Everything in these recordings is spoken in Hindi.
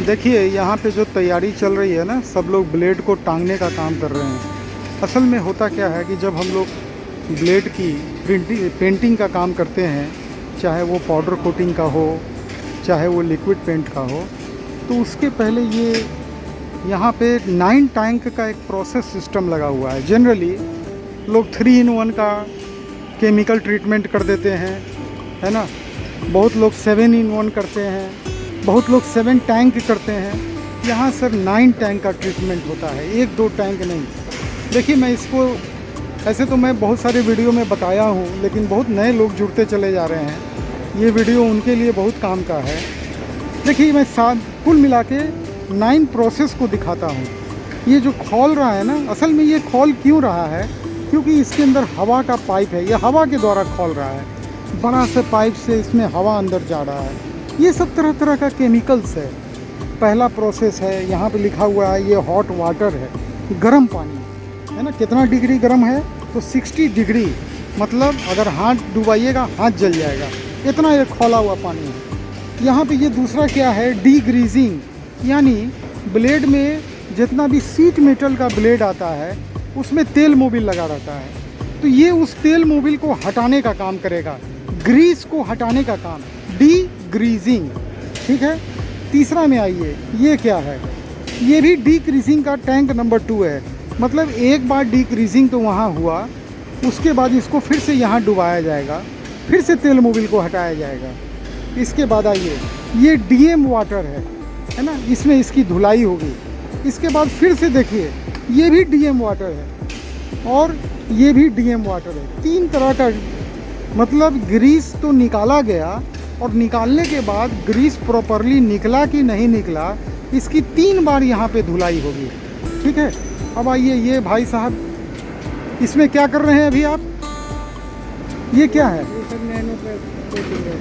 देखिए यहाँ पे जो तैयारी चल रही है ना, सब लोग ब्लेड को टांगने का काम कर रहे हैं। असल में होता क्या है कि जब हम लोग ब्लेड की पेंटिंग का काम करते हैं, चाहे वो पाउडर कोटिंग का हो, चाहे वो लिक्विड पेंट का हो, तो उसके पहले ये यहाँ पे 9 टैंक का एक प्रोसेस सिस्टम लगा हुआ है। जनरली लोग 3 in 1 का केमिकल ट्रीटमेंट कर देते हैं, है ना। बहुत लोग 7 in 1 करते हैं, बहुत लोग 7 टैंक करते हैं। यहाँ सर 9 टैंक का ट्रीटमेंट होता है, 1-2 टैंक नहीं। देखिए मैं इसको ऐसे तो मैं बहुत सारे वीडियो में बताया हूँ, लेकिन बहुत नए लोग जुड़ते चले जा रहे हैं। ये वीडियो उनके लिए बहुत काम का है। देखिए मैं कुल मिला के 9 प्रोसेस को दिखाता हूँ। ये जो खोल रहा है ना, असल में ये खोल क्यों रहा है, क्योंकि इसके अंदर हवा का पाइप है। ये हवा के द्वारा खोल रहा है, बड़ा से पाइप से इसमें हवा अंदर जा रहा है। ये सब तरह तरह का केमिकल्स है। पहला प्रोसेस है, यहाँ पे लिखा हुआ है ये हॉट वाटर है, गर्म पानी है ना। कितना डिग्री गर्म है, तो 60 डिग्री, मतलब अगर हाथ डुबाइएगा हाथ जल जाएगा, इतना ये खोला हुआ पानी है। यहाँ पे ये दूसरा क्या है, डीग्रीजिंग, यानी ब्लेड में जितना भी सीट मेटल का ब्लेड आता है उसमें तेल मोबिल लगा रहता है, तो ये उस तेल मोबिल को हटाने का काम करेगा, ग्रीस को हटाने का काम, डीग्रीजिंग। ठीक है। तीसरा में आइए, ये क्या है, ये भी डीग्रीजिंग का टैंक नंबर 2 है। मतलब एक बार डीग्रीजिंग तो वहाँ हुआ, उसके बाद इसको फिर से यहाँ डुबाया जाएगा, फिर से तेल मोबिल को हटाया जाएगा। इसके बाद आइए, ये डीएम वाटर है ना, इसमें इसकी धुलाई होगी। इसके बाद फिर से देखिए, ये भी डीएम वाटर है और ये भी डीएम वाटर है। 3 तरह का, मतलब ग्रीस तो निकाला गया, और निकालने के बाद ग्रीस प्रॉपरली निकला कि नहीं निकला, इसकी 3 बार यहाँ पे धुलाई होगी। ठीक है। अब आइए, ये भाई साहब इसमें क्या कर रहे हैं अभी आप, ये क्या है,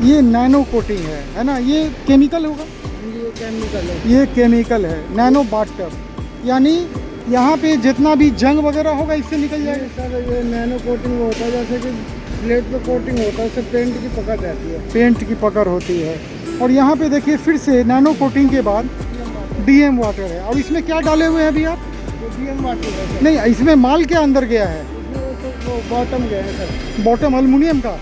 ये नैनो कोटिंग है ना। ये केमिकल होगा, ये केमिकल है, नैनो बाथटब, यानी यहाँ पे जितना भी जंग वगैरह होगा इससे निकल जाएगा। सर ये नैनो कोटिंग होता है, जैसे कि प्लेट पे कोटिंग होता है, उससे पेंट की पकड़ रहती है, पेंट की पकड़ होती है। और यहाँ पे देखिए फिर से नैनो कोटिंग के बाद डीएम वाटर है। और इसमें क्या डाले हुए हैं अभी आप, डीएम वाटर है। नहीं, इसमें माल क्या अंदर गया है, वो बॉटम गया है सर, बॉटम एल्युमिनियम का,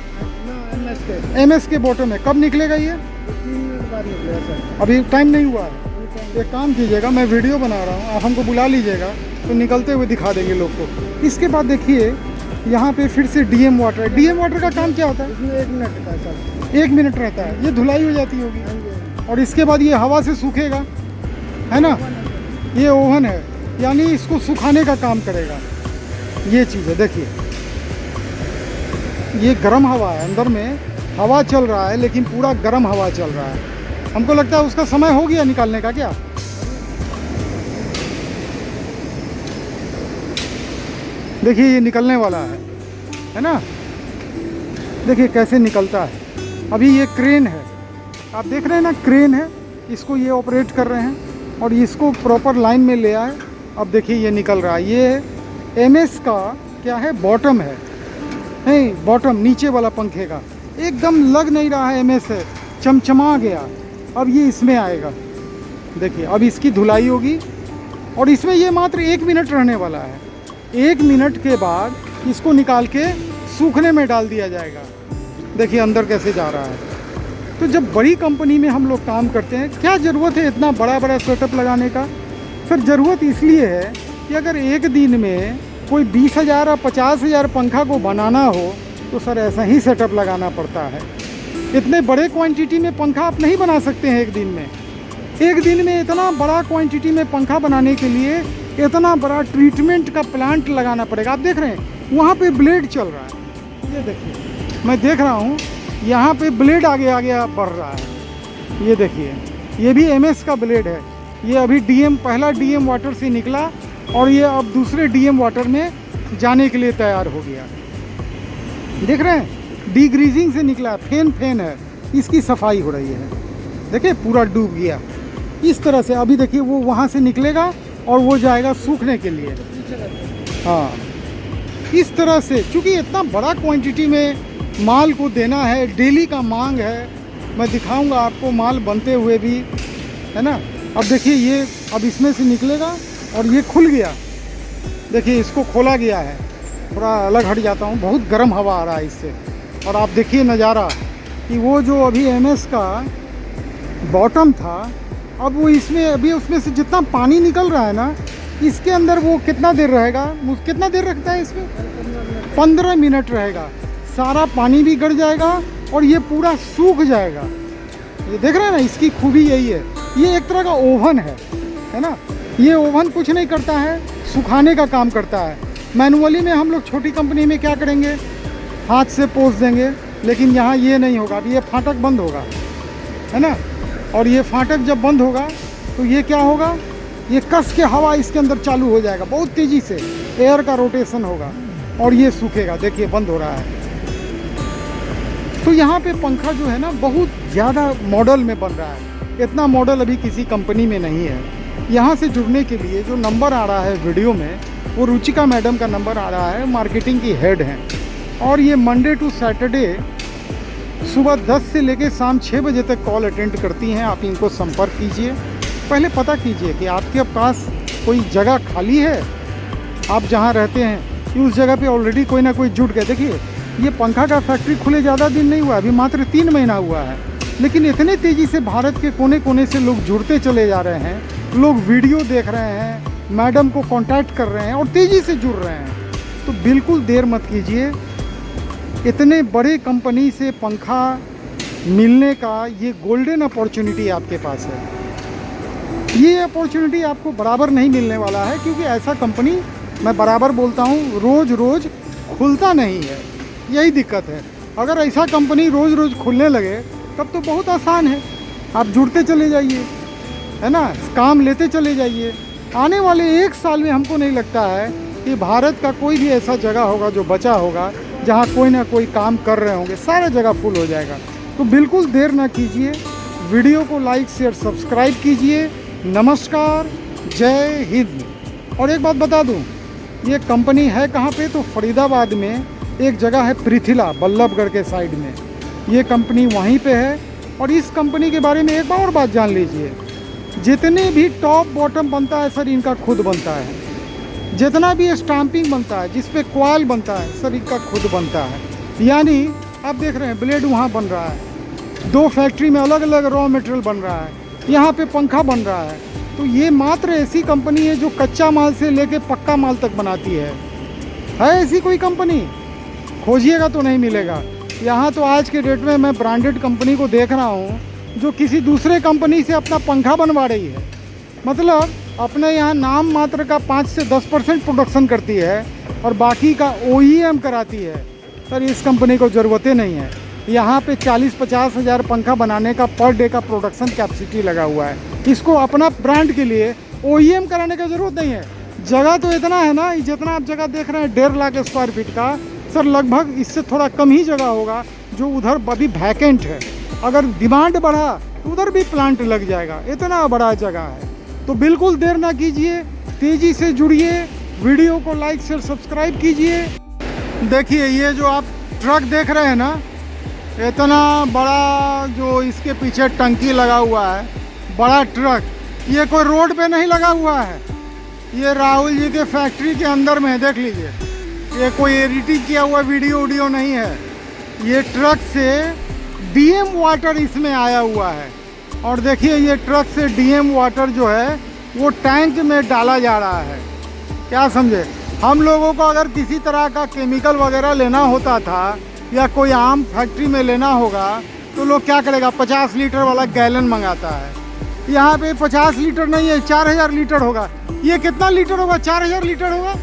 एमएस के बॉटम है। कब निकलेगा ये, 3 मिनट बाद निकलेगा सर। अभी टाइम नहीं हुआ है। एक काम कीजिएगा, मैं वीडियो बना रहा हूँ, आप हमको बुला लीजिएगा तो निकलते हुए दिखा देंगे लोग को। इसके बाद देखिए यहाँ पे फिर से डीएम वाटर है। डीएम वाटर का काम क्या होता है, इसमें 1 मिनट रहता है सर, 1 मिनट रहता है। ये धुलाई हो जाती होगी और इसके बाद ये हवा से सूखेगा, है ना। ये ओवन है, यानी इसको सुखाने का काम करेगा। ये चीज़ है, देखिए ये गर्म हवा है, अंदर में हवा चल रहा है, लेकिन पूरा गर्म हवा चल रहा है। हमको लगता है उसका समय हो गया निकालने का क्या। देखिए ये निकलने वाला है ना। देखिए कैसे निकलता है। अभी ये क्रेन है, आप देख रहे हैं ना, क्रेन है, इसको ये ऑपरेट कर रहे हैं और इसको प्रॉपर लाइन में ले आए। अब देखिए ये निकल रहा है। ये एमएस का क्या है, बॉटम है, नहीं बॉटम नीचे वाला पंखे का, एकदम लग नहीं रहा है, एमएस है, चमचमा गया। अब ये इसमें आएगा, देखिए अब इसकी धुलाई होगी और इसमें ये मात्र 1 मिनट रहने वाला है। 1 मिनट के बाद इसको निकाल के सूखने में डाल दिया जाएगा। देखिए अंदर कैसे जा रहा है। तो जब बड़ी कंपनी में हम लोग काम करते हैं, क्या ज़रूरत है इतना बड़ा बड़ा सेटअप लगाने का। सर ज़रूरत इसलिए है कि अगर एक दिन में कोई 20,000 और 50,000 पंखा को बनाना हो तो सर ऐसा ही सेटअप लगाना पड़ता है। इतने बड़े क्वांटिटी में पंखा आप नहीं बना सकते हैं एक दिन में। एक दिन में इतना बड़ा क्वांटिटी में पंखा बनाने के लिए इतना बड़ा ट्रीटमेंट का प्लांट लगाना पड़ेगा। आप देख रहे हैं वहाँ पे ब्लेड चल रहा है, ये देखिए मैं देख रहा हूँ, यहाँ पे ब्लेड आगे आगे बढ़ रहा है। ये देखिए ये भी एमएस का ब्लेड है। ये अभी डीएम, पहला डीएम वाटर से निकला और ये अब दूसरे डीएम वाटर में जाने के लिए तैयार हो गया। देख रहे हैं डीग्रीजिंग से निकला, फेन है, इसकी सफाई हो रही है। देखिए पूरा डूब गया इस तरह से। अभी देखिए वो वहाँ से निकलेगा और वो जाएगा सूखने के लिए। हाँ इस तरह से, क्योंकि इतना बड़ा क्वांटिटी में माल को देना है, डेली का मांग है। मैं दिखाऊंगा आपको माल बनते हुए भी, है ना। अब देखिए ये अब इसमें से निकलेगा और ये खुल गया। देखिए इसको खोला गया है, थोड़ा अलग हट जाता हूँ, बहुत गर्म हवा आ रहा है इससे। और आप देखिए नज़ारा कि वो जो अभी एमएस का बॉटम था, अब वो इसमें अभी उसमें से जितना पानी निकल रहा है ना, इसके अंदर वो कितना देर रहेगा, कितना देर रखता है इसमें, 15 मिनट रहेगा। सारा पानी भी गड़ जाएगा और ये पूरा सूख जाएगा। ये देख रहे हैं ना, इसकी खूबी यही है। ये एक तरह का ओवन है ना। ये ओवन कुछ नहीं करता है, सुखाने का काम करता है। मैनुअली में हम लोग छोटी कंपनी में क्या करेंगे, हाथ से पोंछ देंगे, लेकिन यहाँ ये नहीं होगा। अभी ये फाटक बंद होगा, है ना, और ये फाटक जब बंद होगा तो ये क्या होगा, ये कस के हवा इसके अंदर चालू हो जाएगा, बहुत तेज़ी से एयर का रोटेशन होगा और ये सूखेगा। देखिए बंद हो रहा है। तो यहाँ पे पंखा जो है ना बहुत ज़्यादा मॉडल में बन रहा है। इतना मॉडल अभी किसी कंपनी में नहीं है। यहाँ से जुड़ने के लिए जो नंबर आ रहा है वीडियो में, वो रुचिका मैडम का नंबर आ रहा है, मार्केटिंग की हेड हैं। और ये मंडे टू सैटरडे सुबह 10 से लेकर शाम 6 बजे तक कॉल अटेंड करती हैं। आप इनको संपर्क कीजिए। पहले पता कीजिए कि आपके पास कोई जगह खाली है, आप जहाँ रहते हैं कि उस जगह पे ऑलरेडी कोई ना कोई जुट गया। देखिए ये पंखा का फैक्ट्री खुले ज़्यादा दिन नहीं हुआ, अभी मात्र 3 महीना हुआ है, लेकिन इतने तेज़ी से भारत के कोने कोने से लोग जुड़ते चले जा रहे हैं। लोग वीडियो देख रहे हैं, मैडम को कांटेक्ट कर रहे हैं और तेज़ी से जुड़ रहे हैं। तो बिल्कुल देर मत कीजिए। इतने बड़े कंपनी से पंखा मिलने का ये गोल्डन अपॉर्चुनिटी आपके पास है। ये अपॉर्चुनिटी आपको बराबर नहीं मिलने वाला है, क्योंकि ऐसा कंपनी, मैं बराबर बोलता हूँ, रोज़ रोज़ खुलता नहीं है। यही दिक्कत है। अगर ऐसा कंपनी रोज़ रोज़ खुलने लगे तब तो बहुत आसान है। आप जुड़ते चले जाइए, है ना, काम लेते चले जाइए। आने वाले 1 साल में हमको नहीं लगता है कि भारत का कोई भी ऐसा जगह होगा जो बचा होगा जहाँ कोई ना कोई काम कर रहे होंगे। सारा जगह फुल हो जाएगा। तो बिल्कुल देर ना कीजिए, वीडियो को लाइक शेयर सब्सक्राइब कीजिए। नमस्कार, जय हिंद। और एक बात बता दूं, ये कंपनी है कहाँ पे, तो फरीदाबाद में एक जगह है पृथिला, बल्लभगढ़ के साइड में। ये कंपनी वहीं पे है। और इस कंपनी के बारे में एक और बात जान लीजिए, जितने भी टॉप बॉटम बनता है सर इनका खुद बनता है। जितना भी स्टाम्पिंग बनता है, जिस पे कॉइल बनता है सर इनका खुद बनता है। यानी आप देख रहे हैं ब्लेड वहाँ बन रहा है, 2 फैक्ट्री में अलग अलग रॉ मटेरियल बन रहा है, यहाँ पे पंखा बन रहा है। तो ये मात्र ऐसी कंपनी है जो कच्चा माल से लेके पक्का माल तक बनाती है ऐसी कोई कंपनी खोजिएगा तो नहीं मिलेगा। यहाँ तो आज के डेट में मैं ब्रांडेड कंपनी को देख रहा हूँ जो किसी दूसरे कंपनी से अपना पंखा बनवा रही है। मतलब अपने यहाँ नाम मात्र का 5 से 10% प्रोडक्शन करती है और बाकी का OEM कराती है। सर इस कंपनी को ज़रूरतें नहीं है। यहाँ पे 40-50 हज़ार पंखा बनाने का पर डे का प्रोडक्शन कैपेसिटी लगा हुआ है। इसको अपना ब्रांड के लिए OEM कराने का ज़रूरत नहीं है। जगह तो इतना है ना, जितना आप जगह देख रहे हैं 1.5 लाख स्क्वायर फीट का, सर लगभग इससे थोड़ा कम ही जगह होगा जो उधर अभी वैकेंट है। अगर डिमांड बढ़ा तो उधर भी प्लांट लग जाएगा, इतना बड़ा जगह है। तो बिल्कुल देर ना कीजिए, तेज़ी से जुड़िए, वीडियो को लाइक शेयर सब्सक्राइब कीजिए। देखिए ये जो आप ट्रक देख रहे हैं ना, इतना बड़ा जो इसके पीछे टंकी लगा हुआ है, बड़ा ट्रक, ये कोई रोड पे नहीं लगा हुआ है, ये राहुल जी के फैक्ट्री के अंदर में है। देख लीजिए, ये कोई एडिटिंग किया हुआ वीडियो नहीं है। ये ट्रक से DM वाटर इसमें आया हुआ है। और देखिए ये ट्रक से DM वाटर जो है वो टैंक में डाला जा रहा है। क्या समझे, हम लोगों को अगर किसी तरह का केमिकल वगैरह लेना होता था या कोई आम फैक्ट्री में लेना होगा तो लोग क्या करेगा, 50 लीटर वाला गैलन मंगाता है। यहाँ पे 50 लीटर नहीं है, 4000 लीटर होगा। ये कितना लीटर होगा, 4000 लीटर होगा,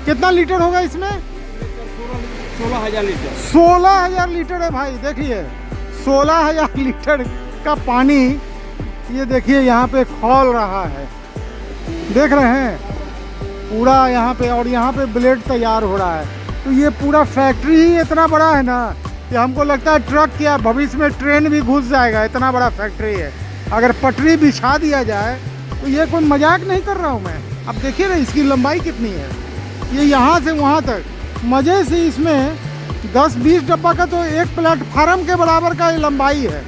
कितना लीटर होगा इसमें, 16,000 लीटर। 16,000 लीटर है भाई। देखिए 16,000 लीटर का पानी, ये देखिए यहाँ पे खौल रहा है, देख रहे हैं पूरा यहाँ पे। और यहाँ पे ब्लेड तैयार हो रहा है। तो ये पूरा फैक्ट्री ही इतना बड़ा है ना कि हमको लगता है ट्रक क्या, भविष्य में ट्रेन भी घुस जाएगा, इतना बड़ा फैक्ट्री है। अगर पटरी बिछा दिया जाए तो ये कोई मजाक नहीं कर रहा हूँ मैं। अब देखिए ना इसकी लंबाई कितनी है, ये यहाँ से वहाँ तक मज़े से इसमें 10-20 डब्बा का तो एक प्लेटफार्म के बराबर का ये लंबाई है।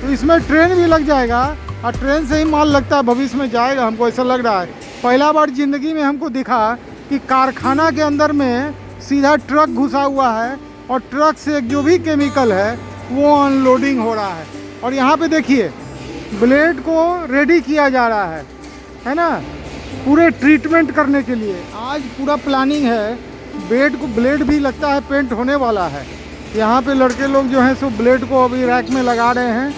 तो इसमें ट्रेन भी लग जाएगा और ट्रेन से ही माल लगता है, भविष्य में जाएगा, हमको ऐसा लग रहा है। पहला बार ज़िंदगी में हमको दिखा कि कारखाना के अंदर में सीधा ट्रक घुसा हुआ है और ट्रक से जो भी केमिकल है वो अनलोडिंग हो रहा है। और यहाँ पे देखिए ब्लेड को रेडी किया जा रहा है ना, पूरे ट्रीटमेंट करने के लिए। आज पूरा प्लानिंग है, ब्लेड भी लगता है पेंट होने वाला है। यहाँ पे लड़के लोग जो हैं सो ब्लेड को अभी रैक में लगा रहे हैं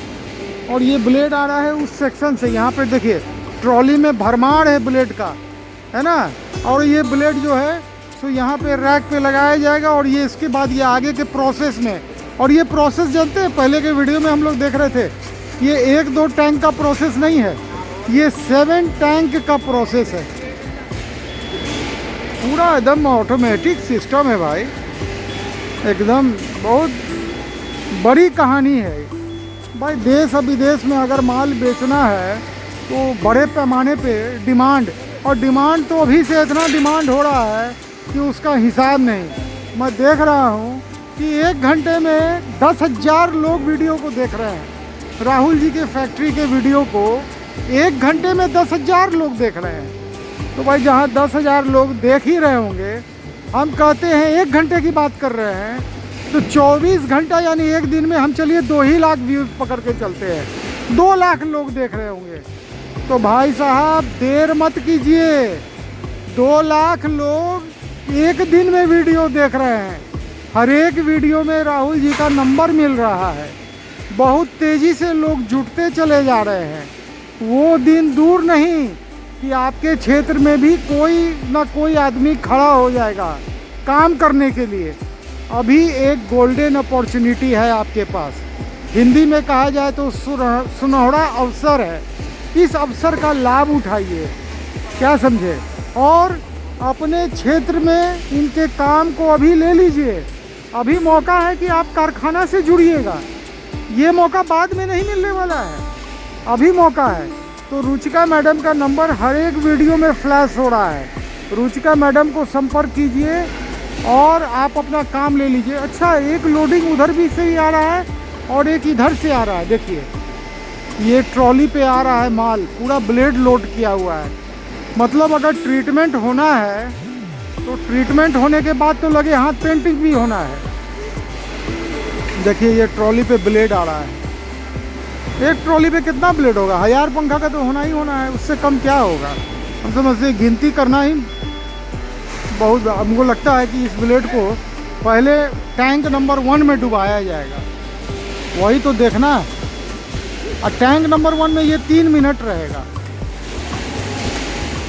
और ये ब्लेड आ रहा है उस सेक्शन से। यहाँ पे देखिए ट्रॉली में भरमार है ब्लेड का, है ना। और ये ब्लेड जो है सो यहाँ पे रैक पे लगाया जाएगा और ये इसके बाद ये आगे के प्रोसेस में। और ये प्रोसेस जानते हैं, पहले के वीडियो में हम लोग देख रहे थे, ये 1-2 टैंक का प्रोसेस नहीं है, ये 7 टैंक का प्रोसेस है। पूरा एकदम ऑटोमेटिक सिस्टम है भाई, एकदम बहुत बड़ी कहानी है भाई। देश और विदेश में अगर माल बेचना है तो बड़े पैमाने पे डिमांड, और डिमांड तो अभी से इतना डिमांड हो रहा है कि उसका हिसाब नहीं। मैं देख रहा हूँ कि 1 घंटे में 10,000 लोग वीडियो को देख रहे हैं। राहुल जी के फैक्ट्री के वीडियो को 1 घंटे में 10,000 लोग देख रहे हैं। तो भाई जहाँ 10,000 लोग देख ही रहे होंगे, हम कहते हैं 1 घंटे की बात कर रहे हैं, तो 24 घंटा यानी एक दिन में हम चलिए 2 ही लाख व्यूज़ पकड़ के चलते हैं, 2 लाख लोग देख रहे होंगे। तो भाई साहब देर मत कीजिए, 2 लाख लोग एक दिन में वीडियो देख रहे हैं। हर एक वीडियो में राहुल जी का नंबर मिल रहा है, बहुत तेज़ी से लोग जुटते चले जा रहे हैं। वो दिन दूर नहीं कि आपके क्षेत्र में भी कोई ना कोई आदमी खड़ा हो जाएगा काम करने के लिए। अभी एक गोल्डन अपॉर्चुनिटी है आपके पास, हिंदी में कहा जाए तो सुनहरा अवसर है। इस अवसर का लाभ उठाइए, क्या समझे, और अपने क्षेत्र में इनके काम को अभी ले लीजिए। अभी मौका है कि आप कारखाना से जुड़िएगा, ये मौका बाद में नहीं मिलने वाला है, अभी मौका है। तो रुचिका मैडम का नंबर हर एक वीडियो में फ्लैश हो रहा है, रुचिका मैडम को संपर्क कीजिए और आप अपना काम ले लीजिए। अच्छा, एक लोडिंग उधर भी से ही आ रहा है और एक इधर से आ रहा है। देखिए ये ट्रॉली पे आ रहा है माल, पूरा ब्लेड लोड किया हुआ है। मतलब अगर ट्रीटमेंट होना है तो ट्रीटमेंट होने के बाद तो लगे हाथ पेंटिंग भी होना है। देखिए ये ट्रॉली पे ब्लेड आ रहा है, एक ट्रॉली पे कितना ब्लेड होगा, 1000 पंखा का तो होना ही होना है, उससे कम क्या होगा। हम समझते गिनती करना ही बहुत, हमको लगता है कि इस ब्लेड को पहले टैंक नंबर 1 में डुबाया जाएगा, वही तो देखना है। और टैंक नंबर 1 में ये 3 मिनट रहेगा।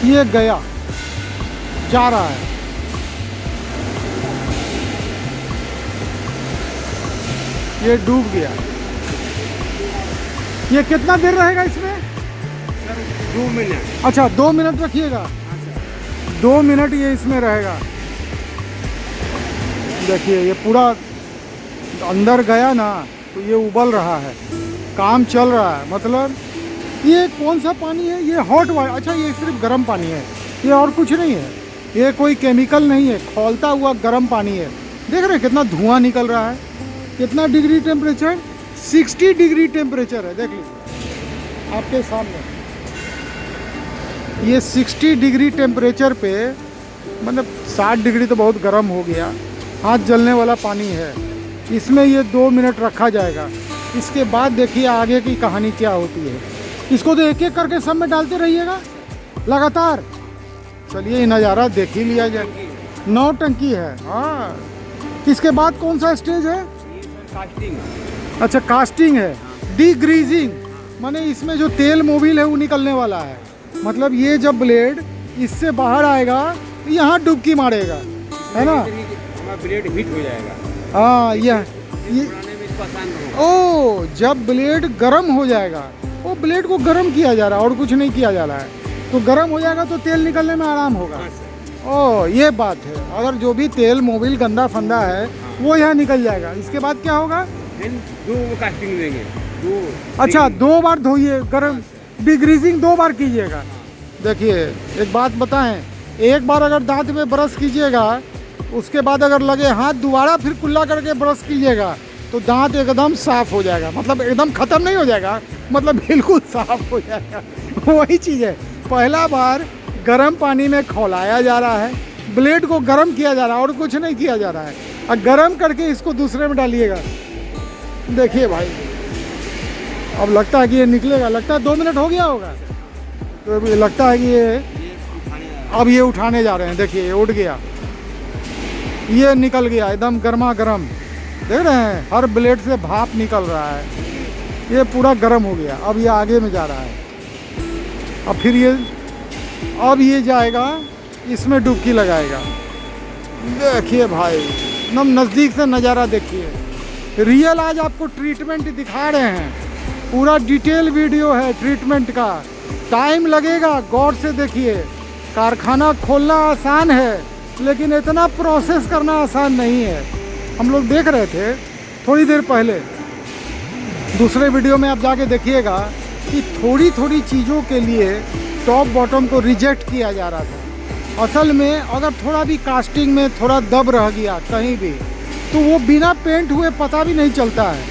ये गया, जा रहा है, ये डूब गया। ये कितना देर रहेगा इसमें? Sir 2 minute. अच्छा 2 मिनट रखिएगा, 2 मिनट ये इसमें रहेगा। देखिए ये पूरा अंदर गया ना, तो ये उबल रहा है, काम चल रहा है। मतलब ये कौन सा पानी है? ये हॉट वाटर। अच्छा ये सिर्फ गर्म पानी है, ये और कुछ नहीं है, ये कोई केमिकल नहीं है, खौलता हुआ गर्म पानी है। देख रहे हैं कितना धुआं निकल रहा है, कितना डिग्री टेम्परेचर, 60 डिग्री टेम्परेचर है। देख लीजिए आपके सामने, ये 60 डिग्री टेम्परेचर पे, मतलब 60 डिग्री तो बहुत गर्म हो गया, हाथ जलने वाला पानी है। इसमें ये 2 मिनट रखा जाएगा। इसके बाद देखिए आगे की कहानी क्या होती है। इसको तो एक एक करके सब में डालते रहिएगा लगातार। चलिए ये नज़ारा देख ही लिया जाए। 9 टंकी है। हाँ, इसके बाद कौन सा स्टेज है? कास्टिंग। अच्छा कास्टिंग है, डीग्रीजिंग, माने इसमें जो तेल मोबिल है वो निकलने वाला है। मतलब ये जब ब्लेड इससे बाहर आएगा तो यहाँ डुबकी मारेगा, है ना, हमारा ब्लेड हीट हो जाएगा। हाँ ये बनाने में इसको आसान होगा। ओ जब ब्लेड गर्म हो जाएगा, वो ब्लेड को गर्म किया जा रहा है और कुछ नहीं किया जा रहा है, तो गर्म हो जाएगा तो तेल निकलने में आराम होगा। ओ ये बात है, अगर जो भी तेल मोबिल गंदा फंदा है वो यहाँ निकल जाएगा। इसके बाद क्या होगा? 2 कास्टिंग देंगे, 2। अच्छा 2 बार धोइए, गर्म डिग्रीजिंग 2 बार कीजिएगा। देखिए एक बात बताएं, एक बार अगर दांत में ब्रश कीजिएगा, उसके बाद अगर लगे हाथ दोबारा फिर कुल्ला करके ब्रश कीजिएगा तो दांत एकदम साफ हो जाएगा। मतलब एकदम ख़त्म नहीं हो जाएगा, मतलब बिल्कुल साफ हो जाएगा। वही चीज़ है, पहला बार गर्म पानी में खौलाया जा रहा है, ब्लेड को गर्म किया जा रहा है और कुछ नहीं किया जा रहा है, और गर्म करके इसको दूसरे में डालिएगा। देखिए भाई, अब लगता है कि ये निकलेगा, लगता है 2 मिनट हो गया होगा, तो अभी लगता है कि अब ये उठाने जा रहे हैं। देखिए ये उठ गया, ये निकल गया एकदम गर्मा गर्म, देख रहे हैं हर ब्लेड से भाप निकल रहा है, ये पूरा गर्म हो गया। अब ये आगे में जा रहा है, अब फिर ये जाएगा इसमें डुबकी लगाएगा। देखिए भाई एकदम नज़दीक से नज़ारा देखिए, रियल आज आपको ट्रीटमेंट दिखा रहे हैं, पूरा डिटेल वीडियो है ट्रीटमेंट का। टाइम लगेगा, गौर से देखिए। कारखाना खोलना आसान है, लेकिन इतना प्रोसेस करना आसान नहीं है। हम लोग देख रहे थे थोड़ी देर पहले, दूसरे वीडियो में आप जाके देखिएगा कि थोड़ी थोड़ी चीज़ों के लिए टॉप बॉटम को रिजेक्ट किया जा रहा था। असल में अगर थोड़ा भी कास्टिंग में थोड़ा दब रह गया कहीं भी, तो वो बिना पेंट हुए पता भी नहीं चलता है,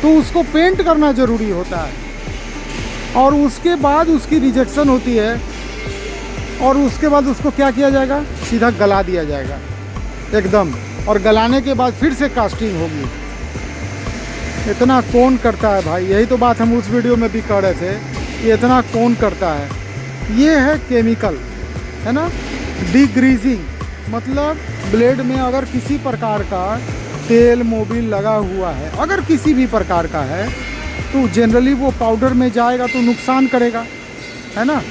तो उसको पेंट करना ज़रूरी होता है, और उसके बाद उसकी रिजेक्शन होती है, और उसके बाद उसको क्या किया जाएगा, सीधा गला दिया जाएगा एकदम, और गलाने के बाद फिर से कास्टिंग होगी। इतना कौन करता है भाई, यही तो बात हम उस वीडियो में भी कह रहे थे, ये इतना कौन करता है। ये है केमिकल, है ना, डिग्रीजिंग, मतलब ब्लेड में अगर किसी प्रकार का तेल मोबिल लगा हुआ है, अगर किसी भी प्रकार का है, तो जनरली वो पाउडर में जाएगा तो नुकसान करेगा, है ना।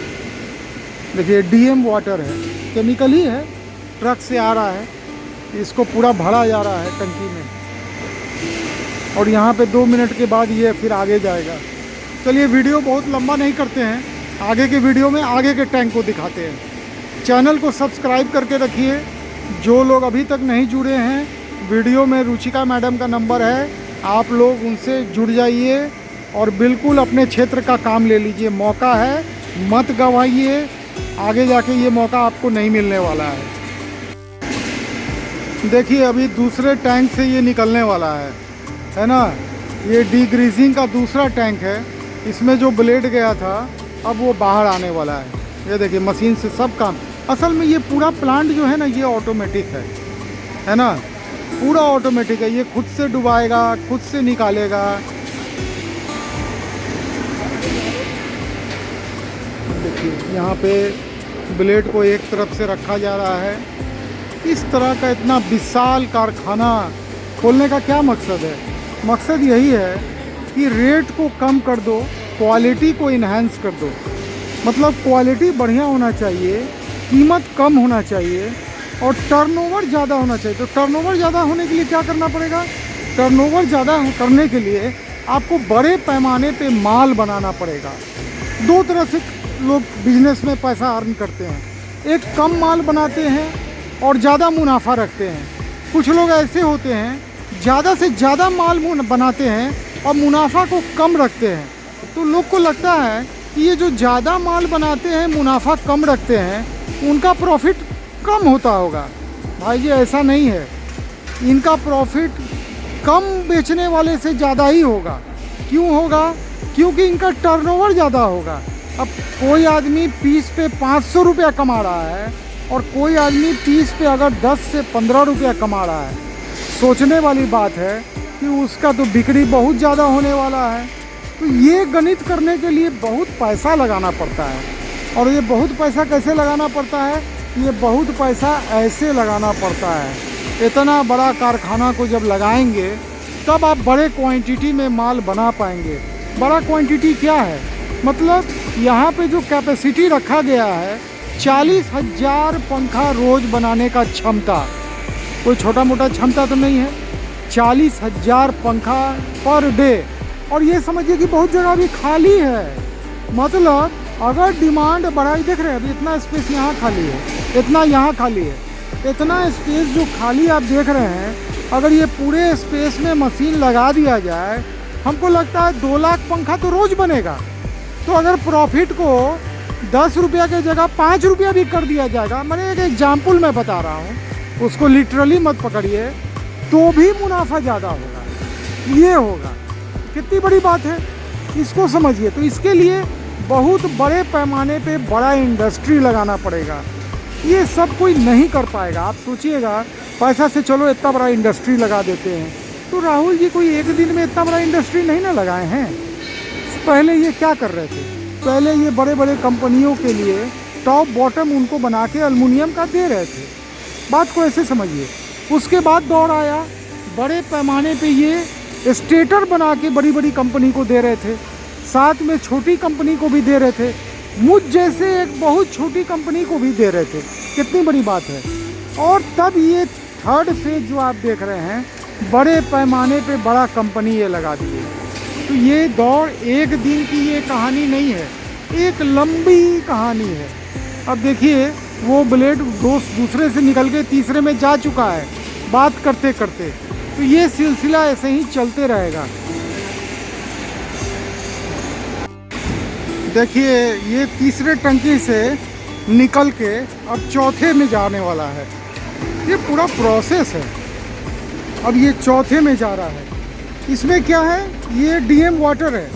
देखिए DM वाटर है, केमिकल ही है, ट्रक से आ रहा है, इसको पूरा भरा जा रहा है टंकी में, और यहाँ पे 2 मिनट के बाद ये फिर आगे जाएगा। चलिए वीडियो बहुत लंबा नहीं करते हैं, आगे के वीडियो में आगे के टैंक को दिखाते हैं। चैनल को सब्सक्राइब करके रखिए। जो लोग अभी तक नहीं जुड़े हैं, वीडियो में रुचिका मैडम का नंबर है, आप लोग उनसे जुड़ जाइए और बिल्कुल अपने क्षेत्र का काम ले लीजिए। मौका है, मत गंवाइए, आगे जाके ये मौका आपको नहीं मिलने वाला है। देखिए अभी दूसरे टैंक से ये निकलने वाला है ना, ये डीग्रीजिंग का दूसरा टैंक है, इसमें जो ब्लेड गया था अब वो बाहर आने वाला है। ये देखिए मशीन से सब काम, असल में ये पूरा प्लांट जो है ना, ये ऑटोमेटिक है ना, पूरा ऑटोमेटिक है, ये खुद से डुबाएगा, खुद से निकालेगा। देखिए यहाँ पे ब्लेड को एक तरफ से रखा जा रहा है। इस तरह का इतना विशाल कारखाना खोलने का क्या मकसद है? मकसद यही है कि रेट को कम कर दो, क्वालिटी को इन्हांस कर दो। मतलब क्वालिटी बढ़िया होना चाहिए, कीमत कम होना चाहिए, और टर्नओवर ज़्यादा होना चाहिए। तो टर्नओवर ज़्यादा होने के लिए क्या करना पड़ेगा? टर्नओवर ज़्यादा करने के लिए आपको बड़े पैमाने पे माल बनाना पड़ेगा। 2 तरह से लोग बिजनेस में पैसा अर्न करते हैं, एक कम माल बनाते हैं और ज़्यादा मुनाफा रखते हैं। कुछ लोग ऐसे होते हैं ज़्यादा से ज़्यादा माल बनाते हैं और मुनाफा को कम रखते हैं। तो लोग को लगता है कि ये जो ज़्यादा माल बनाते हैं, मुनाफा कम रखते हैं, उनका प्रॉफिट कम होता होगा। भाई जी ऐसा नहीं है, इनका प्रॉफिट कम बेचने वाले से ज़्यादा ही होगा। क्यों होगा? क्योंकि इनका टर्नओवर ज़्यादा होगा। अब कोई आदमी पीस पे 500 रुपया कमा रहा है और कोई आदमी पीस पे अगर 10 से 15 रुपया कमा रहा है, सोचने वाली बात है कि उसका तो बिक्री बहुत ज़्यादा होने वाला है। तो ये गणित करने के लिए बहुत पैसा लगाना पड़ता है, और ये बहुत पैसा कैसे लगाना पड़ता है? ये बहुत पैसा ऐसे लगाना पड़ता है। इतना बड़ा कारखाना को जब लगाएंगे तब आप बड़े क्वांटिटी में माल बना पाएंगे। बड़ा क्वांटिटी क्या है? मतलब यहाँ पे जो कैपेसिटी रखा गया है, 40,000 पंखा रोज़ बनाने का क्षमता, कोई छोटा मोटा क्षमता तो नहीं है। 40,000 पंखा पर डे, और ये समझिए कि बहुत जगह भी खाली है। मतलब अगर डिमांड बढ़ाई, देख रहे हैं अभी इतना स्पेस यहाँ खाली है, इतना यहाँ खाली है, इतना स्पेस जो खाली आप देख रहे हैं, अगर ये पूरे स्पेस में मशीन लगा दिया जाए, हमको लगता है 2 लाख पंखा तो रोज़ बनेगा। तो अगर प्रॉफिट को 10 रुपया की जगह 5 रुपया भी कर दिया जाएगा, मैंने एक एग्जाम्पल मैं बता रहा हूँ, उसको लिटरली मत पकड़िए, तो भी मुनाफा ज़्यादा होगा। ये होगा, कितनी बड़ी बात है। इसको समझिए। तो इसके लिए बहुत बड़े पैमाने पे बड़ा इंडस्ट्री लगाना पड़ेगा, ये सब कोई नहीं कर पाएगा। आप सोचिएगा पैसा से चलो इतना बड़ा इंडस्ट्री लगा देते हैं, तो राहुल जी कोई एक दिन में इतना बड़ा इंडस्ट्री नहीं ना लगाए हैं। पहले ये क्या कर रहे थे, पहले ये बड़े बड़े कंपनियों के लिए टॉप बॉटम उनको बना के एल्युमिनियम का दे रहे थे, बात को ऐसे समझिए। उसके बाद दौर आया, बड़े पैमाने पे ये स्टेटर बना के बड़ी बड़ी कंपनी को दे रहे थे, साथ में छोटी कंपनी को भी दे रहे थे, मुझ जैसे एक बहुत छोटी कंपनी को भी दे रहे थे। कितनी बड़ी बात है। और तब ये थर्ड फेज जो आप देख रहे हैं, बड़े पैमाने पे बड़ा कंपनी ये लगा दिए। तो ये दौर एक दिन की ये कहानी नहीं है, एक लंबी कहानी है। अब देखिए वो ब्लेड दूसरे से निकल के तीसरे में जा चुका है बात करते करते। तो ये सिलसिला ऐसे ही चलते रहेगा। देखिए ये तीसरे टंकी से निकल के अब चौथे में जाने वाला है। ये पूरा प्रोसेस है। अब ये चौथे में जा रहा है। इसमें क्या है, ये डीएम वाटर है।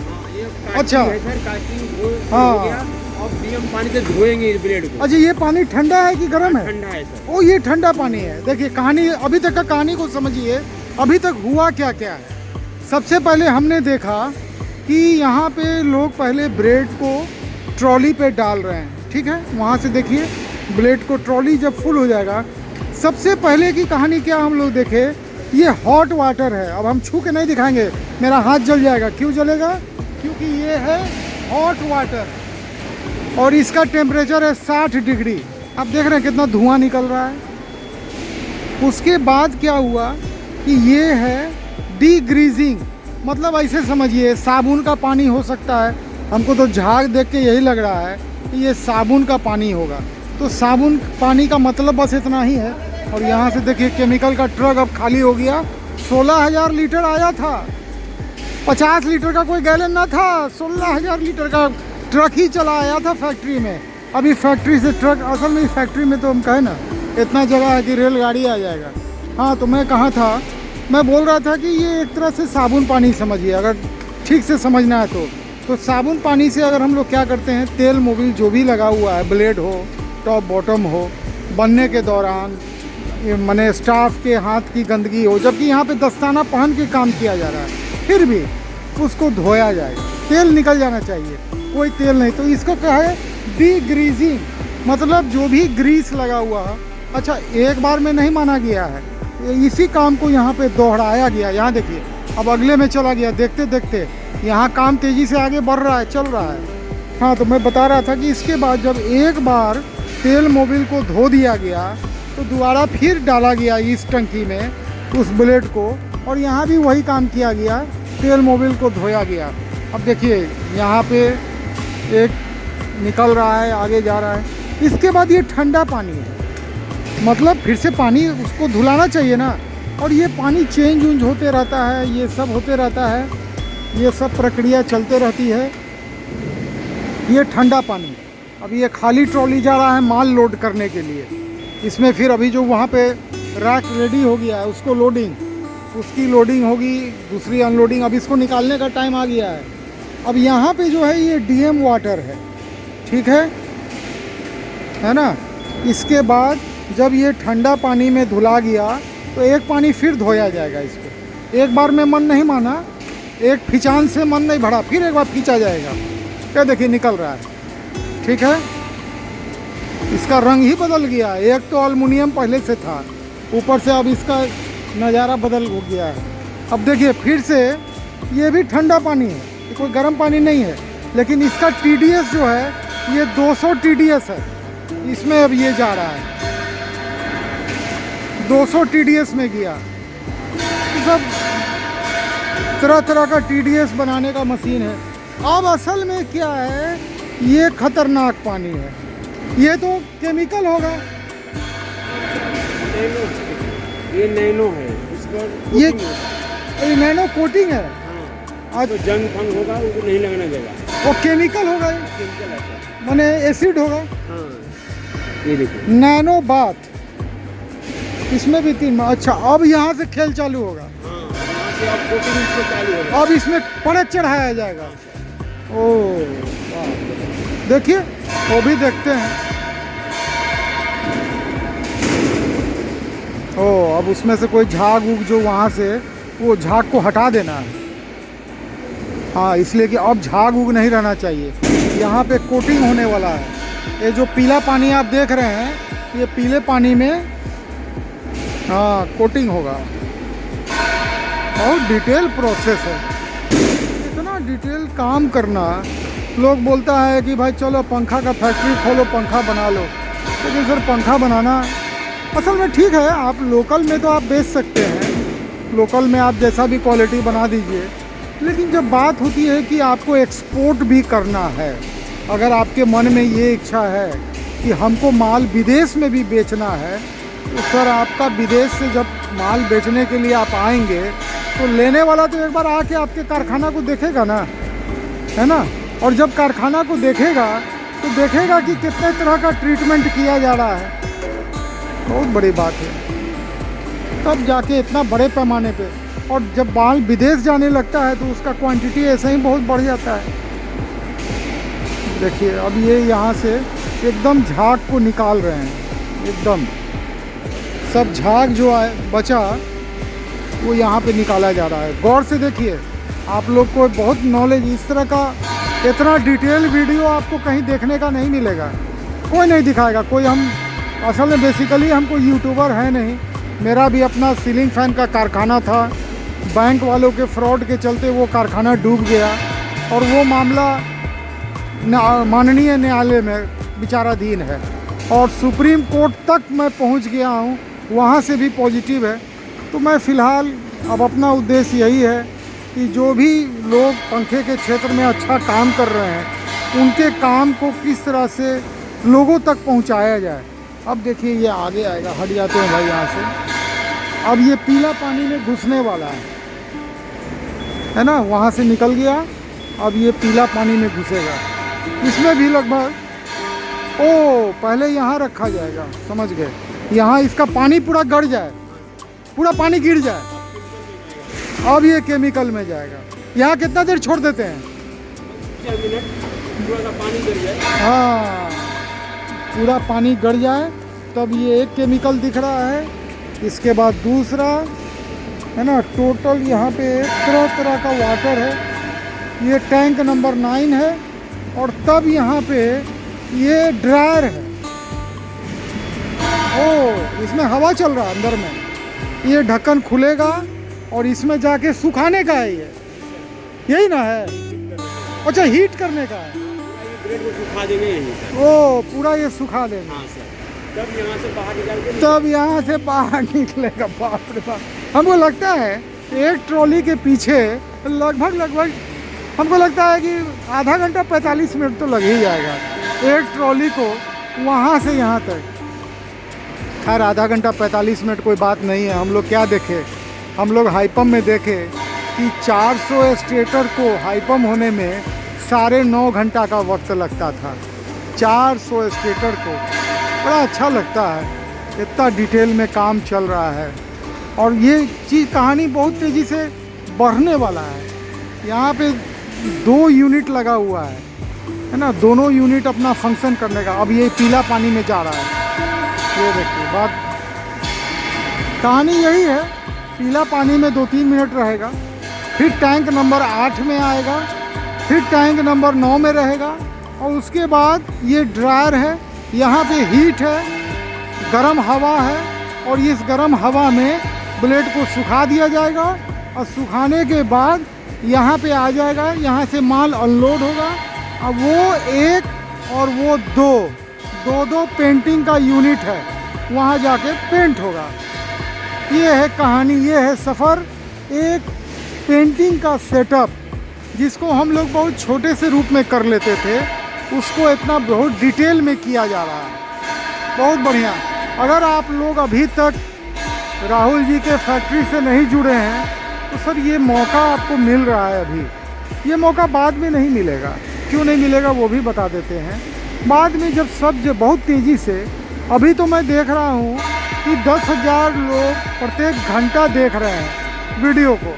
अच्छा हाँ, अब डीएम पानी से धोएंगे इस ब्लेड को। अच्छा ये पानी ठंडा है कि गर्म है? ठंडा है सर। ओ ये ठंडा पानी है। देखिए कहानी, अभी तक का कहानी को समझिए, अभी तक हुआ क्या क्या है। सबसे पहले हमने देखा कि यहाँ पे लोग पहले ब्लेड को ट्रॉली पे डाल रहे हैं, ठीक है। वहाँ से देखिए ब्लेड को ट्रॉली जब फुल हो जाएगा, सबसे पहले की कहानी क्या हम लोग देखे, ये हॉट वाटर है। अब हम छू के नहीं दिखाएंगे, मेरा हाथ जल जाएगा। क्यों जलेगा? क्योंकि ये है हॉट वाटर और इसका टेम्परेचर है 60 डिग्री। आप देख रहे हैं कितना धुआं निकल रहा है। उसके बाद क्या हुआ कि ये है डीग्रीजिंग, मतलब ऐसे समझिए साबुन का पानी हो सकता है। हमको तो झाग देख के यही लग रहा है कि ये साबुन का पानी होगा। तो साबुन पानी का मतलब बस इतना ही है। और यहाँ से देखिए केमिकल का ट्रक अब खाली हो गया। 16,000 लीटर आया था, 50 लीटर का कोई गैलन ना था, 16,000 लीटर का ट्रक ही चला आया था फैक्ट्री में। अभी फैक्ट्री से ट्रक, असल में फैक्ट्री में तो हम कहें ना इतना जगह है कि रेलगाड़ी आ जाएगा। हाँ तो मैं कहाँ था, मैं बोल रहा था कि ये एक तरह से साबुन पानी समझिए, अगर ठीक से समझना है तो साबुन पानी से अगर हम लोग क्या करते हैं, तेल मोबिल जो भी लगा हुआ है, ब्लेड हो टॉप बॉटम हो, बनने के दौरान माने स्टाफ के हाथ की गंदगी हो, जबकि यहाँ पे दस्ताना पहन के काम किया जा रहा है, फिर भी उसको धोया जाएगा, तेल निकल जाना चाहिए, कोई तेल नहीं। तो इसको क्या है, डीग्रीजिंग, मतलब जो भी ग्रीस लगा हुआ है। अच्छा एक बार में नहीं माना गया है, इसी काम को यहाँ पे दोहराया गया। यहाँ देखिए अब अगले में चला गया, देखते देखते यहाँ काम तेज़ी से आगे बढ़ रहा है, चल रहा है। हाँ तो मैं बता रहा था कि इसके बाद जब एक बार तेल मोबिल को धो दिया गया तो दोबारा फिर डाला गया इस टंकी में उस ब्लेड को, और यहाँ भी वही काम किया गया, तेल मोबिल को धोया गया। अब देखिए यहाँ पे एक निकल रहा है, आगे जा रहा है। इसके बाद ये ठंडा पानी है, मतलब फिर से पानी उसको धुलाना चाहिए ना, और ये पानी चेंज उंज होते रहता है, ये सब होते रहता है, ये सब प्रक्रिया चलते रहती है। ये ठंडा पानी, अब ये खाली ट्रॉली जा रहा है माल लोड करने के लिए। इसमें फिर अभी जो वहाँ पे रैक रेडी हो गया है उसको लोडिंग, उसकी लोडिंग होगी, दूसरी अनलोडिंग। अब इसको निकालने का टाइम आ गया है। अब यहाँ पे जो है ये डीएम वाटर है, ठीक है ना। इसके बाद जब ये ठंडा पानी में धुला गया तो एक पानी फिर धोया जाएगा इसको। एक बार में मन नहीं माना, एक फिचान से मन नहीं भरा, फिर एक बार खींचा जाएगा। क्या देखिए निकल रहा है, ठीक है। इसका रंग ही बदल गया, एक तो एल्युमिनियम पहले से था, ऊपर से अब इसका नज़ारा बदल हो गया है। अब देखिए फिर से ये भी ठंडा पानी है, ये कोई गर्म पानी नहीं है, लेकिन इसका TDS जो है ये 200 TDS है। इसमें अब ये जा रहा है 200 TDS में गया। तो सब तरह तरह का TDS बनाने का मशीन है। अब असल में क्या है, ये खतरनाक पानी है, ये तो केमिकल होगा, ये नैनो है, ये नैनो कोटिंग है। आज तो जंग फंग होगा, वो नहीं लगने देगा। वो केमिकल होगा, माने एसिड होगा। हाँ ये देखिए नैनो बात, इसमें भी 3। अच्छा अब यहाँ से खेल चालू होगा। हाँ, यहाँ से अब कोटिंग इसमें चालू होगा। अब इसमें परत चढ़ाया जाएगा। ओ देखिए, वो भी देखते हैं। ओ अब उसमें से कोई झाग उग जो वहाँ से, वो झाग को हटा देना है। हाँ, इसलिए कि अब झाग उग नहीं रहना चाहिए। यहाँ पे कोटिंग होने वाला है। ये जो पीला पानी आप देख रहे हैं, ये पीले पानी में हाँ कोटिंग होगा। बहुत डिटेल प्रोसेस है, इतना डिटेल काम करना। लोग बोलता है कि भाई चलो पंखा का फैक्ट्री खोलो, पंखा बना लो। लेकिन सर पंखा बनाना असल में ठीक है, आप लोकल में तो आप बेच सकते हैं, लोकल में आप जैसा भी क्वालिटी बना दीजिए। लेकिन जब बात होती है कि आपको एक्सपोर्ट भी करना है, अगर आपके मन में ये इच्छा है कि हमको माल विदेश में भी बेचना है, तो सर आपका विदेश से जब माल बेचने के लिए आप आएंगे तो लेने वाला तो एक बार आके आपके कारखाना को देखेगा ना, है ना। और जब कारखाना को देखेगा तो देखेगा कि कितने तरह का ट्रीटमेंट किया जा रहा है। बहुत बड़ी बात है, तब जाके इतना बड़े पैमाने पे। और जब माल विदेश जाने लगता है तो उसका क्वांटिटी ऐसे ही बहुत बढ़ जाता है। देखिए अब ये यहाँ से एकदम झाग को निकाल रहे हैं, एकदम सब झाग जो बचा वो यहाँ पे निकाला जा रहा है। गौर से देखिए, आप लोग को बहुत नॉलेज, इस तरह का इतना डिटेल वीडियो आपको कहीं देखने का नहीं मिलेगा, कोई नहीं दिखाएगा कोई। हम असल में बेसिकली हमको यूट्यूबर है नहीं। मेरा भी अपना सीलिंग फैन का कारखाना था, बैंक वालों के फ्रॉड के चलते वो कारखाना डूब गया और वो मामला माननीय न्यायालय में विचाराधीन है और सुप्रीम कोर्ट तक मैं पहुंच गया हूं, वहां से भी पॉजिटिव है। तो मैं फ़िलहाल अब अपना उद्देश्य यही है कि जो भी लोग पंखे के क्षेत्र में अच्छा काम कर रहे हैं, उनके काम को किस तरह से लोगों तक पहुंचाया जाए। अब देखिए ये आगे आएगा, हट जाते हैं भाई यहाँ से। अब ये पीला पानी में घुसने वाला है ना, वहाँ से निकल गया, अब ये पीला पानी में घुसेगा। इसमें भी लगभग पहले यहाँ रखा जाएगा, समझ गए, यहाँ इसका पानी पूरा गड़ जाए, पूरा पानी गिर जाए, अब ये केमिकल में जाएगा। यहाँ कितना देर छोड़ देते हैं? 4 मिनट, पूरा सा पानी गिर जाए। हाँ, पूरा पानी गड़ जाए, तब ये एक केमिकल दिख रहा है, इसके बाद दूसरा, है ना। टोटल यहाँ पे तरह तरह का वाटर है। ये टैंक नंबर 9 है और तब यहाँ पे ये ड्रायर है। इसमें हवा चल रहा है अंदर में, ये ढक्कन खुलेगा और इसमें जाके सुखाने का है, ये यही ना है। अच्छा, हीट करने का है, ब्रेड को सुखा देंगे यहीं सर। पूरा ये सुखा देंगे। हाँ सर, तब यहाँ से बाहर निकल के तब यहाँ से बाहर निकलेगा। बाप रे बाप, हमको लगता है एक ट्रॉली के पीछे लगभग हमको लगता है कि आधा घंटा 45 मिनट तो लग ही जाएगा एक ट्रॉली को वहाँ से यहाँ तक। खैर आधा घंटा 45 मिनट कोई बात नहीं है। हम लोग क्या देखे, हम लोग हाइपम में देखे कि 400 स्टेटर को हाइपम होने में 9.5 घंटा का वक्त लगता था। 400 स्टेटर को, बड़ा अच्छा लगता है, इतना डिटेल में काम चल रहा है। और ये चीज़ कहानी बहुत तेज़ी से बढ़ने वाला है। यहाँ पे 2 यूनिट लगा हुआ है ना, दोनों यूनिट अपना फंक्शन करने का। अब ये पीला पानी में जा रहा है, ये देखिए बात, कहानी यही है। पीला पानी में 2-3 मिनट रहेगा, फिर टैंक नंबर 8 में आएगा, फिर टैंक नंबर 9 में रहेगा और उसके बाद ये ड्रायर है, यहाँ पे हीट है, गर्म हवा है और इस गर्म हवा में ब्लेड को सुखा दिया जाएगा और सुखाने के बाद यहाँ पे आ जाएगा, यहाँ से माल अनलोड होगा। अब वो 1 और वो 2 पेंटिंग का यूनिट है, वहाँ जाके पेंट होगा। ये है कहानी, ये है सफ़र एक पेंटिंग का सेटअप, जिसको हम लोग बहुत छोटे से रूप में कर लेते थे, उसको इतना बहुत डिटेल में किया जा रहा है। बहुत बढ़िया। अगर आप लोग अभी तक राहुल जी के फैक्ट्री से नहीं जुड़े हैं तो सर ये मौका आपको मिल रहा है अभी। ये मौका बाद में नहीं मिलेगा, क्यों नहीं मिलेगा वो भी बता देते हैं। बाद में जब सब बहुत तेज़ी से, अभी तो मैं देख रहा हूँ कि 10,000 लोग प्रत्येक घंटा देख रहे हैं वीडियो को।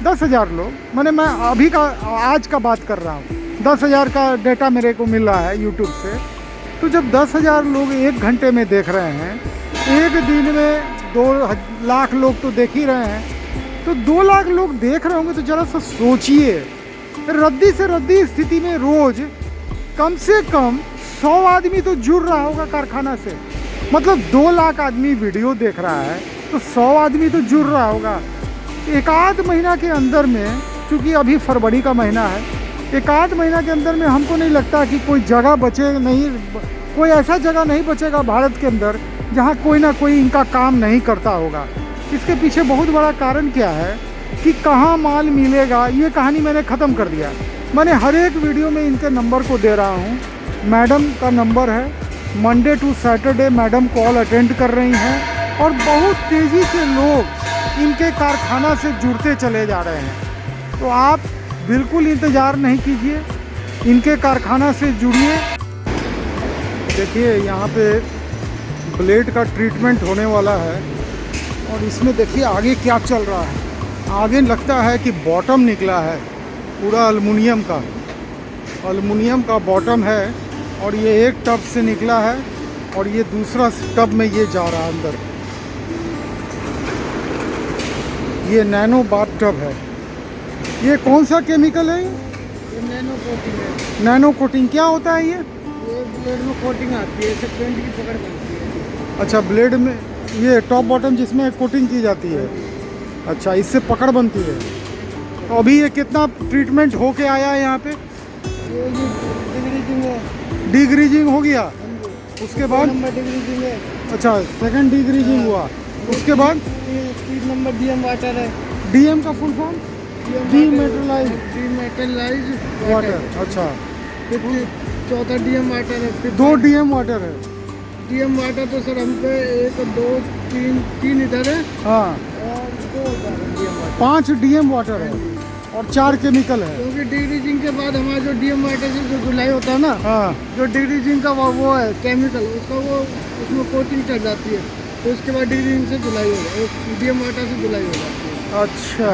10,000 लोग, मैं अभी का आज का बात कर रहा हूँ। 10,000 का डेटा मेरे को मिल रहा है यूट्यूब से। तो जब 10,000 लोग 1 घंटे में देख रहे हैं, एक दिन में 2 लाख लोग तो देख ही रहे हैं, तो 2 लाख लोग देख रहे होंगे तो ज़रा सा सोचिए, रद्दी से रद्दी स्थिति में रोज़ कम से कम 100 आदमी तो जुड़ रहा होगा कारखाना से। मतलब 2 लाख आदमी वीडियो देख रहा है तो 100 आदमी तो जुड़ रहा होगा। एक आध महीना के अंदर में, क्योंकि अभी फरवरी का महीना है, एक आध महीना के अंदर में हमको नहीं लगता कि कोई जगह बचे नहीं, कोई ऐसा जगह नहीं बचेगा भारत के अंदर जहाँ कोई ना कोई इनका काम नहीं करता होगा। इसके पीछे बहुत बड़ा कारण क्या है कि कहाँ माल मिलेगा, ये कहानी मैंने ख़त्म कर दिया। मैंने हर एक वीडियो में इनके नंबर को दे रहा हूँ। मैडम का नंबर है, Monday to Saturday madam call attend कर रही हैं और बहुत तेज़ी से लोग इनके कारखाना से जुड़ते चले जा रहे हैं। तो आप बिल्कुल इंतज़ार नहीं कीजिए, इनके कारखाना से जुड़िए। देखिए यहाँ पे ब्लेड का ट्रीटमेंट होने वाला है और इसमें देखिए आगे क्या चल रहा है। आगे लगता है कि बॉटम निकला है पूरा एल्युमिनियम का बॉटम है और ये एक टब से निकला है और ये दूसरा टब में ये जा रहा है अंदर। ये नैनो बाथ टब है। ये कौन सा केमिकल है? ये नैनो कोटिंग है। नैनो कोटिंग क्या होता है? ये ब्लेड में कोटिंग आती है, इससे पेंट की पकड़ बनती है। अच्छा, ब्लेड में ये टॉप बॉटम जिसमें कोटिंग की जाती है। अच्छा, इससे पकड़ बनती है। तो अभी ये कितना ट्रीटमेंट होके आया है यहाँ पे? ये डिग्रीजिंग है। डिग्रीजिंग हो गया, उसके बाद नंबर डिग्रीजिंग है। अच्छा, सेकंड डिग्रीजिंग हुआ, उसके बाद 3 नंबर डीएम वाटर है। डीएम का फुल फॉर्म? डीमेटलाइज वाटर। अच्छा, फिर चौथा डीएम वाटर है। फिर 2 डीएम वाटर है। डीएम वाटर तो सर हम पे 1 2 3 इधर है हाँ, और 2 उधर है डीएम वाटर। 5 डीएम वाटर है और 4 केमिकल है। क्योंकि डिग्रीजिंग के बाद हमारा जो डीएम वाटर से जो धुलाई होता है ना, हाँ, जो डिग्रीजिंग का वो है केमिकल, उसका वो उसमें कोटिंग चढ़ जाती है, तो उसके बाद डिग्रीजिंग से धुलाई हो जाती है, डीएम वाटर से धुलाई हो जाती है। अच्छा,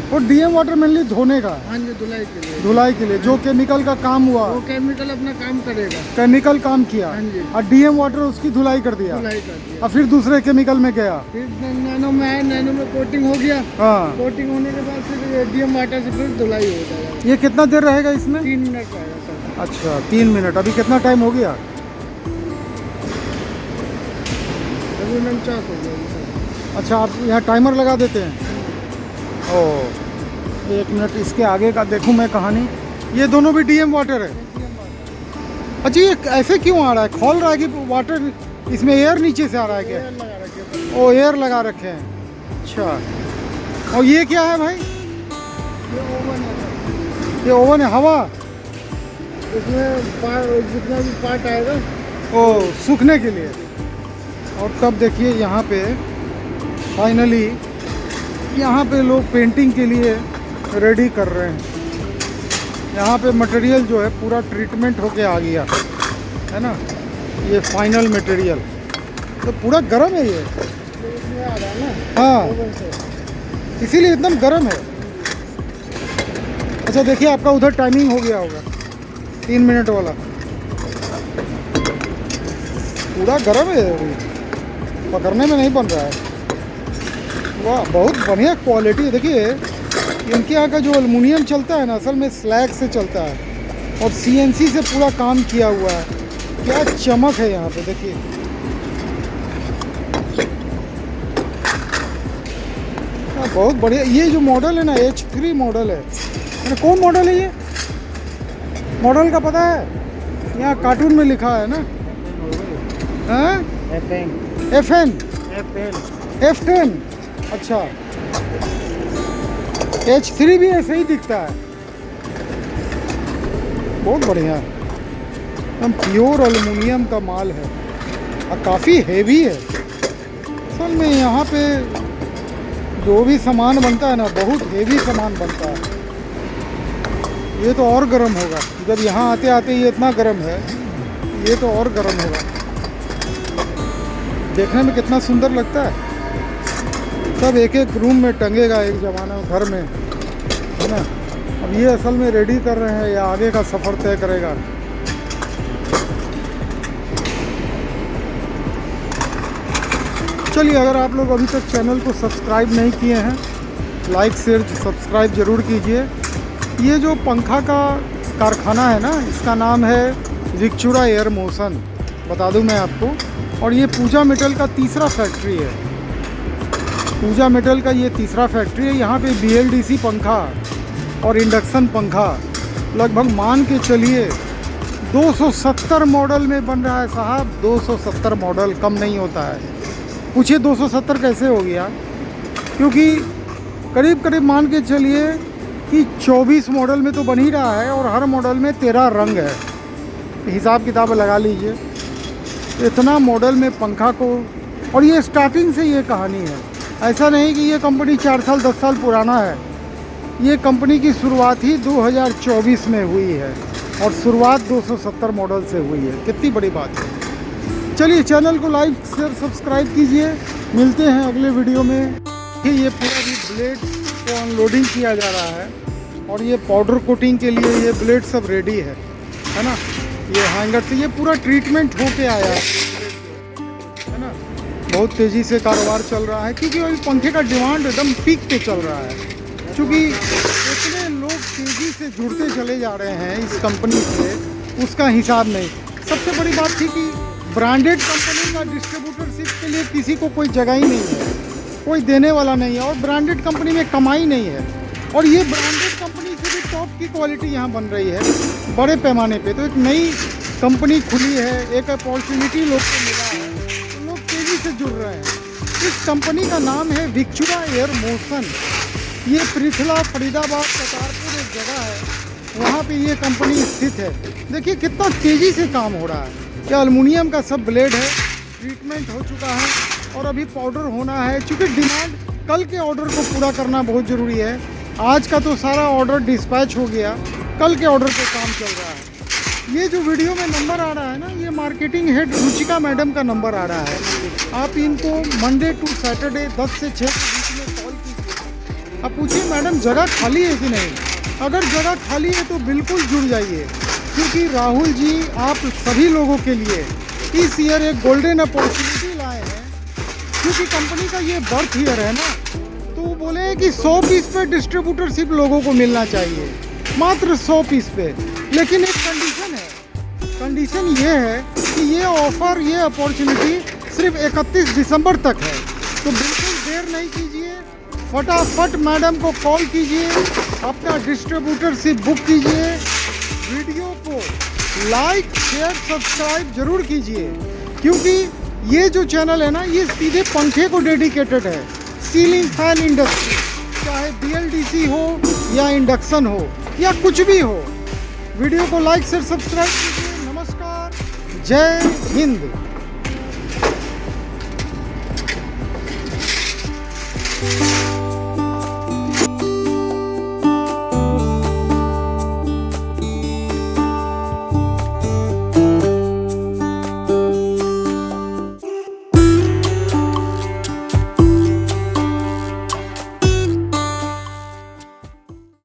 और डीएम वाटर मेनली धोने का? हाँ जी, धुलाई के लिए। धुलाई के लिए जो केमिकल का काम हुआ, वो केमिकल अपना काम करेगा। केमिकल काम किया हाँ जी। और डीएम वाटर उसकी धुलाई कर दिया धुलाई कर दिया। और फिर दूसरे केमिकल में गया। फिर नैनो में आया, नैनो में कोटिंग हो गया। हाँ, कोटिंग होने के बाद फिर डीएम वाटर से फिर धुलाई हो जाएगा। ये कितना देर रहेगा इसमें? 3 मिनट आएगा सर। अच्छा, 3 मिनट। अभी कितना टाइम हो गया? अभी 49 हो गया सर। अच्छा, आप यहाँ टाइमर लगा देते हैं? ओ, 1 मिनट। इसके आगे का देखूं मैं कहानी। ये दोनों भी डीएम वाटर है। अच्छा, ये ऐसे क्यों आ रहा है? खोल रहा है कि वाटर इसमें एयर नीचे से आ रहा है क्या? एयर लगा रखे। ओ, एयर लगा रखे हैं। अच्छा, और ये क्या है भाई? ये ओवन है सर। ये ओवन है, हवा? इसमें जितना भी पार्ट आएगा ओ, सूखने के लिए। और तब देखिए यहाँ पे फाइनली यहाँ पे लोग पेंटिंग के लिए रेडी कर रहे हैं। यहाँ पे मटेरियल जो है पूरा ट्रीटमेंट होके आ गया है ना, ये फाइनल मटेरियल तो पूरा गर्म है ये। इसमें आ रहा है ना हाँ, ओवन से। इसीलिए एकदम गर्म है। अच्छा, देखिए आपका उधर टाइमिंग हो गया होगा 3 मिनट वाला। पूरा गर्म है, अभी पकड़ने में नहीं बन रहा है। वाह, बहुत बढ़िया क्वालिटी है। देखिए इनके यहाँ का जो एल्युमिनियम चलता है ना, असल में स्लैग से चलता है और सीएनसी से पूरा काम किया हुआ है। क्या चमक है यहाँ पे, देखिए। बहुत बढ़िया। ये जो मॉडल है ना, H3 मॉडल है। कौन मॉडल है ये? मॉडल का पता है? यहाँ कार्टून में लिखा है ना, हाँ? F10। अच्छा, H3 भी ऐसे ही दिखता है। बहुत बढ़िया, एकदम प्योर एल्युमिनियम का माल है और काफ़ी हेवी है। असल में यहाँ पे जो भी सामान बनता है ना, बहुत हेवी सामान बनता है। ये तो और गर्म होगा, जब यहाँ आते आते ये इतना गर्म है, ये तो और गर्म होगा। देखने में कितना सुंदर लगता है। सब एक एक रूम में टंगेगा एक ज़माना घर में, है ना। अब ये असल में रेडी कर रहे हैं या आगे का सफ़र तय करेगा। चलिए, अगर आप लोग अभी तक चैनल को सब्सक्राइब नहीं किए हैं, लाइक शेयर सब्सक्राइब ज़रूर कीजिए। ये जो पंखा का कारखाना है ना, इसका नाम है विक्चुरा एयर मोशन, बता दूं मैं आपको। और ये पूजा मेटल का तीसरा फैक्ट्री है। पूजा मेटल का ये तीसरा फैक्ट्री है। यहाँ पे BLDC पंखा और इंडक्शन पंखा लगभग मान के चलिए 270 मॉडल में बन रहा है साहब। 270 मॉडल कम नहीं होता है। पूछिए 270 कैसे हो गया, क्योंकि करीब करीब मान के चलिए कि 24 मॉडल में तो बन ही रहा है और हर मॉडल में 13 रंग है। हिसाब किताब लगा लीजिए, इतना मॉडल में पंखा को। और ये स्टार्टिंग से ये कहानी है, ऐसा नहीं कि ये कंपनी 4 साल 10 साल पुराना है। ये कंपनी की शुरुआत ही 2024 में हुई है और शुरुआत 270 मॉडल से हुई है। कितनी बड़ी बात है। चलिए, चैनल को लाइक शेयर सब्सक्राइब कीजिए। मिलते हैं अगले वीडियो में। ये पूरा भी ब्लेड को अनलोडिंग किया जा रहा है और ये पाउडर कोटिंग के लिए ये ब्लेड सब रेडी है ना। ये हैंगर से ये पूरा ट्रीटमेंट होके आया है ना। बहुत तेज़ी से कारोबार चल रहा है, क्योंकि अभी पंखे का डिमांड एकदम पीक पे चल रहा है। क्योंकि इतने लोग तेज़ी से जुड़ते चले जा रहे हैं इस कंपनी से, उसका हिसाब नहीं। सबसे बड़ी बात थी कि ब्रांडेड कंपनी का डिस्ट्रीब्यूटरशिप के लिए किसी को कोई जगह ही नहीं है, कोई देने वाला नहीं है, और ब्रांडेड कंपनी में कमाई नहीं है। और ये ब्रांडेड कंपनी से भी टॉप की क्वालिटी यहाँ बन रही है बड़े पैमाने पे। तो एक नई कंपनी खुली है, एक अपॉर्चुनिटी लोग को मिला है, तो लोग तेज़ी से जुड़ रहे हैं। इस कंपनी का नाम है विक्चुरा एयर मोशन। ये पृथला फरीदाबाद करतारपुर एक जगह है, वहाँ पे ये कंपनी स्थित है। देखिए कितना तेज़ी से काम हो रहा है। ये एल्युमिनियम का सब ब्लेड है, ट्रीटमेंट हो चुका है और अभी पाउडर होना है। चूँकि डिमांड कल के ऑर्डर को पूरा करना बहुत ज़रूरी है। आज का तो सारा ऑर्डर डिस्पैच हो गया, कल के ऑर्डर पे काम चल रहा है। ये जो वीडियो में नंबर आ रहा है ना, ये मार्केटिंग हेड रुचिका मैडम का नंबर आ रहा है। आप इनको मंडे टू सैटरडे 10 से 6 के बीच में कॉल कीजिए। आप पूछिए मैडम जगह खाली है कि नहीं। अगर जगह खाली है तो बिल्कुल जुड़ जाइए, क्योंकि राहुल जी आप सभी लोगों के लिए इस ईयर एक गोल्डन अपॉर्चुनिटी लाए हैं। क्योंकि कंपनी का ये बर्थ ईयर है ना, तो वो बोले हैं कि 100 पीस पे डिस्ट्रीब्यूटरशिप लोगों को मिलना चाहिए, मात्र 100 पीस पे। लेकिन एक कंडीशन है, कंडीशन ये है कि ये ऑफ़र, ये अपॉर्चुनिटी सिर्फ 31 दिसंबर तक है। तो बिल्कुल देर नहीं कीजिए, फटाफट मैडम को कॉल कीजिए, अपना डिस्ट्रीब्यूटरशिप बुक कीजिए। वीडियो को लाइक शेयर सब्सक्राइब जरूर कीजिए, क्योंकि ये जो चैनल है ना, ये सीधे पंखे को डेडिकेटेड है। सीलिंग फैन इंडस्ट्री, चाहे BLDC हो या इंडक्शन हो या कुछ भी हो। वीडियो को लाइक शेयर सब्सक्राइब कीजिए। नमस्कार, जय हिंद।